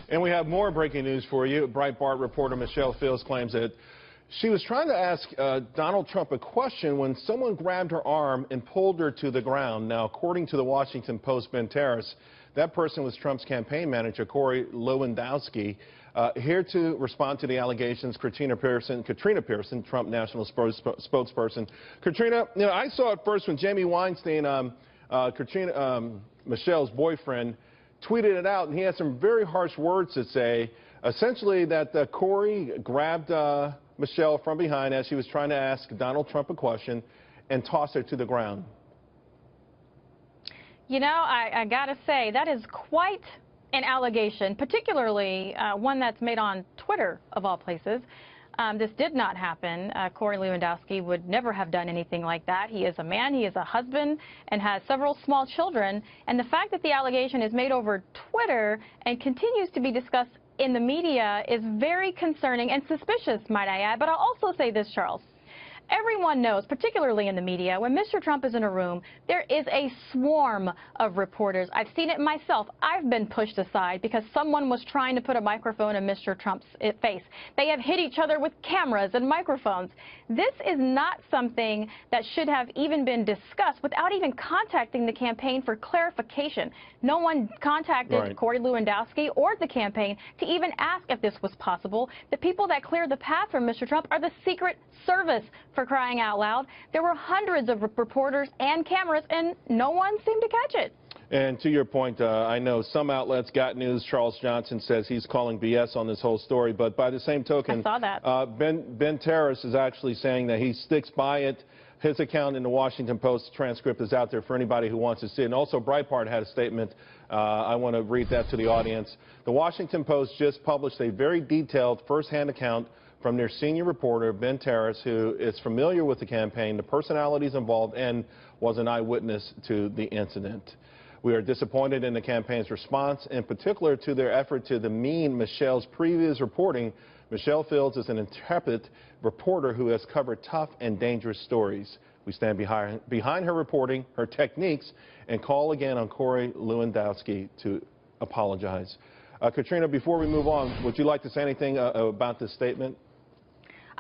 And we have more breaking news for you. Breitbart reporter Michelle Fields claims that she was trying to ask Donald Trump a question when someone grabbed her arm and pulled her to the ground. Now, according to the Washington Post, Ben Terrace, that person was Trump's campaign manager, Corey Lewandowski. Here to respond to the allegations, Katrina Pierson, Trump National Spokesperson. Katrina, you know, I saw it first when Jamie Weinstein, Michelle's boyfriend, tweeted it out, and he had some very harsh words to say, essentially that Corey grabbed Michelle from behind as she was trying to ask Donald Trump a question and tossed her to the ground. You know, I gotta say, that is quite an allegation, particularly one that's made on Twitter, of all places. This did not happen. Corey Lewandowski would never have done anything like that. He is a man, he is a husband, and has several small children. And the fact that the allegation is made over Twitter and continues to be discussed in the media is very concerning and suspicious, might I add. But I'll also say this, Charles. Everyone knows, particularly in the media, when Mr. Trump is in a room, there is a swarm of reporters. I've seen it myself. I've been pushed aside because someone was trying to put a microphone in Mr. Trump's face. They have hit each other with cameras and microphones. This is not something that should have even been discussed without even contacting the campaign for clarification. No one contacted Corey Lewandowski or the campaign to even ask if this was possible. The people that cleared the path for Mr. Trump are the Secret Service, for crying out loud. There were hundreds of reporters and cameras, and no one seemed to catch it. And to your point, I know some outlets got news. Charles Johnson says he's calling BS on this whole story. But by the same token, I saw that. Ben Terrace is actually saying that he sticks by it. His account in the Washington Post transcript is out there for anybody who wants to see it. And also, Breitbart had a statement. I want to read that to the audience. The Washington Post just published a very detailed first-hand account from their senior reporter, Ben Terrace, who is familiar with the campaign, the personalities involved, and was an eyewitness to the incident. We are disappointed in the campaign's response, in particular to their effort to demean Michelle's previous reporting. Michelle Fields is an intrepid reporter who has covered tough and dangerous stories. We stand behind her reporting, her techniques, and call again on Corey Lewandowski to apologize. Katrina, before we move on, would you like to say anything about this statement?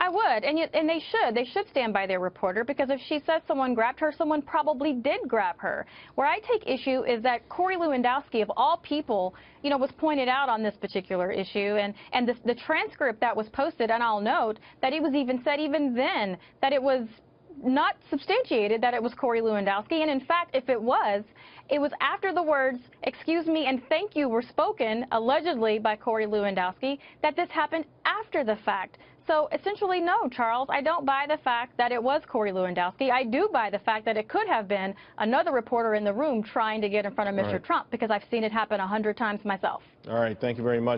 I would, and they should. They should stand by their reporter, because if she says someone grabbed her, someone probably did grab her. Where I take issue is that Corey Lewandowski, of all people, you know, was pointed out on this particular issue, and the transcript that was posted, and I'll note that it was even said even then that it was not substantiated that it was Corey Lewandowski, and in fact, if it was after the words, "excuse me" and "thank you" were spoken, allegedly by Corey Lewandowski, that this happened after the fact. So essentially, no, Charles, I don't buy the fact that it was Corey Lewandowski. I do buy the fact that it could have been another reporter in the room trying to get in front of Mr. Trump, because I've seen it happen 100 times myself. All right, thank you very much.